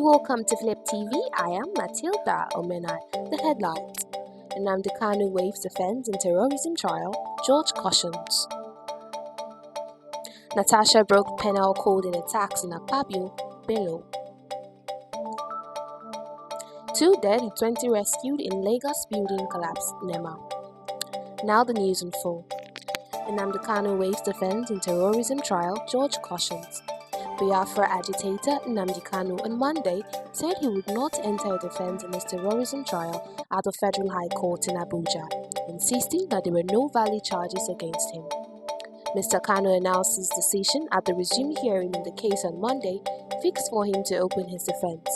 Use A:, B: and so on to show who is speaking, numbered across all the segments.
A: Welcome to Flip TV. I am Matilda Omenai. The headlines: Nnamdi Kanu Waives defense in terrorism trial. George cautions. Natasha broke penal code in attacks in Akpabio. Bello. 2 dead, 20 rescued in Lagos building collapse. Nema. Now the news in full. Nnamdi Kanu Waives defense in terrorism trial. George cautions. Biafra agitator Nnamdi Kanu on Monday said he would not enter a defense in his terrorism trial at the Federal High Court in Abuja, insisting that there were no valid charges against him. Mr. Kanu announced his decision at the resumed hearing in the case on Monday, fixed for him to open his defense.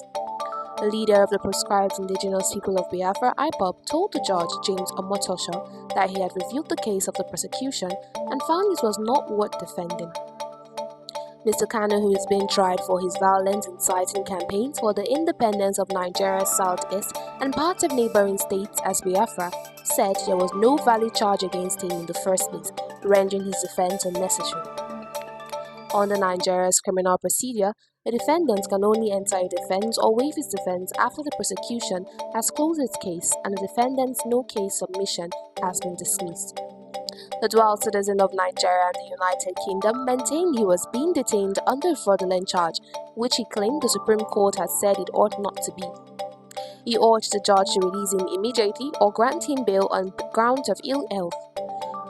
A: The leader of the proscribed indigenous people of Biafra, IPOB, told the judge, James Omotosho, that he had reviewed the case of the prosecution and found it was not worth defending. Mr. Kanu, who is being tried for his violent inciting campaigns for the independence of Nigeria's southeast and parts of neighboring states as Biafra, said there was no valid charge against him in the first place, rendering his defense unnecessary. Under Nigeria's criminal procedure, a defendant can only enter a defense or waive his defense after the prosecution has closed its case and the defendant's no-case submission has been dismissed. The dual citizen of Nigeria and the United Kingdom maintained he was being detained under a fraudulent charge, which he claimed the Supreme Court had said it ought not to be. He urged the judge to release him immediately or grant him bail on grounds of ill health.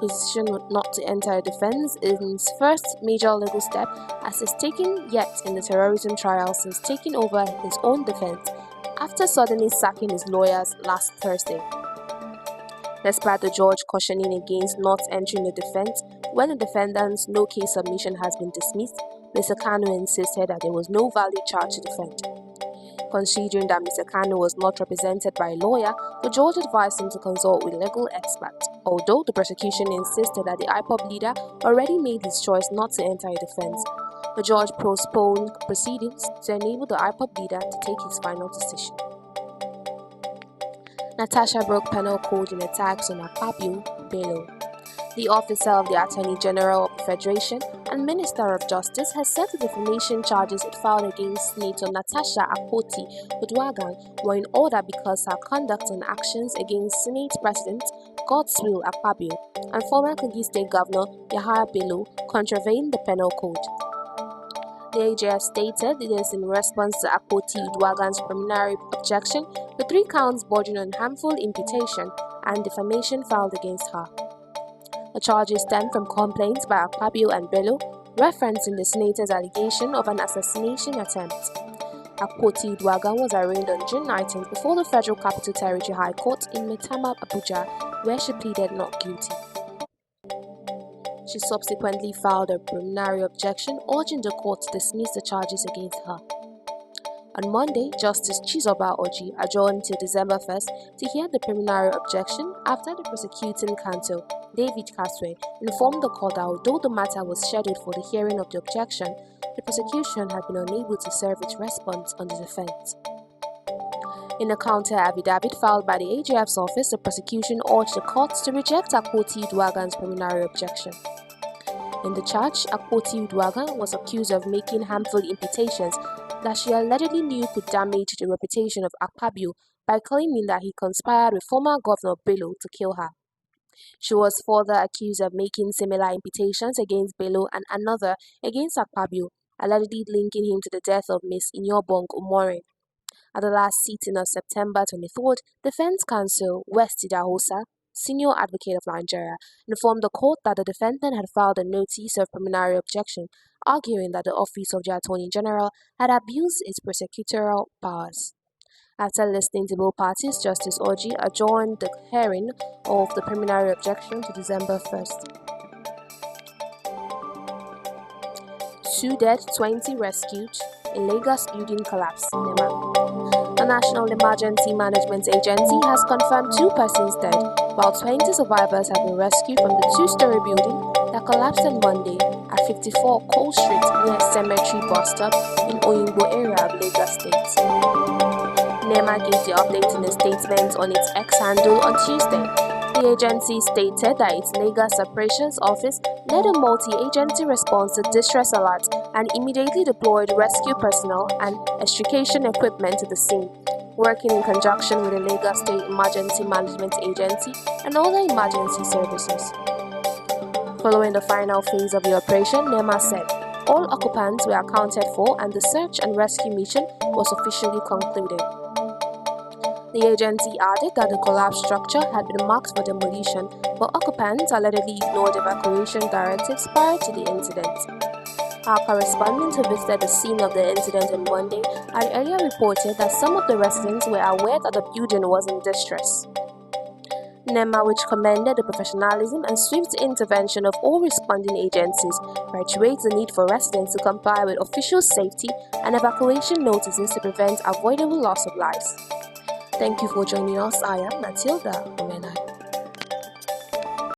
A: His decision not to enter a defense is his first major legal step, as he's taken yet in the terrorism trial since taking over his own defense after suddenly sacking his lawyers last Thursday. Despite the judge cautioning against not entering the defense when the defendant's no-case submission has been dismissed, Mr. Kanu insisted that there was no valid charge to defend. Considering that Mr. Kanu was not represented by a lawyer, the judge advised him to consult with legal experts, although the prosecution insisted that the IPOB leader already made his choice not to enter a defense. The judge postponed proceedings to enable the IPOB leader to take his final decision. Natasha broke penal code in attacks on Akpabio. Bello. The officer of the Attorney General of the Federation and Minister of Justice has said the defamation charges it filed against Senator Natasha Akpoti-Uduaghan were in order because her conduct and actions against Senate President Godswill Akpabio and former Kogi State Governor Yahaya Bello contravened the penal code. The AJF stated it is in response to Akpoti-Uduaghan's preliminary objection to 3 counts bordering on harmful imputation and defamation filed against her. The charges stem from complaints by Akpabio and Bello referencing the senator's allegation of an assassination attempt. Akpoti-Uduaghan was arraigned on June 19th before the Federal Capital Territory High Court in Maitama, Abuja, where she pleaded not guilty. She subsequently filed a preliminary objection urging the court to dismiss the charges against her. On Monday, Justice Chizoba Oji adjourned till December 1st to hear the preliminary objection after the prosecuting counsel, David Kaswe, informed the court that although the matter was scheduled for the hearing of the objection, the prosecution had been unable to serve its response on the defense. In a counter affidavit filed by the AJF's office, the prosecution urged the court to reject Akpoti-Uduaghan's preliminary objection. In the charge, Akpoti-Uduaghan was accused of making harmful imputations that she allegedly knew could damage the reputation of Akpabio by claiming that he conspired with former Governor Bello to kill her. She was further accused of making similar imputations against Bello and another against Akpabio, allegedly linking him to the death of Miss Inyobong Umore. At the last sitting of September 23rd, Defense Counsel West Idahosa, Senior Advocate of Nigeria, informed the court that the defendant had filed a notice of preliminary objection, arguing that the Office of the Attorney General had abused its prosecutorial powers. After listening to both parties, Justice Oji adjourned the hearing of the preliminary objection to December 1st. 2 dead, 20 rescued in Lagos building collapse. The National Emergency Management Agency has confirmed 2 persons dead, while 20 survivors have been rescued from the 2-story building that collapsed on Monday at 54 Cole Street near Cemetery Bus Stop in Oyingbo area of Lagos State. NEMA gave the update in a statement on its X handle on Tuesday. The agency stated that its Lagos Operations Office led a multi-agency response to distress alerts and immediately deployed rescue personnel and extrication equipment to the scene, working in conjunction with the Lagos State Emergency Management Agency and other emergency services. Following the final phase of the operation, NEMA said all occupants were accounted for and the search and rescue mission was officially concluded. The agency added that the collapsed structure had been marked for demolition, but occupants allegedly ignored evacuation directives prior to the incident. Our correspondent who visited the scene of the incident on Monday had earlier reported that some of the residents were aware that the building was in distress. NEMA, which commended the professionalism and swift intervention of all responding agencies, reiterates the need for residents to comply with official safety and evacuation notices to prevent avoidable loss of lives. Thank you for joining us. I am Matilda Omena.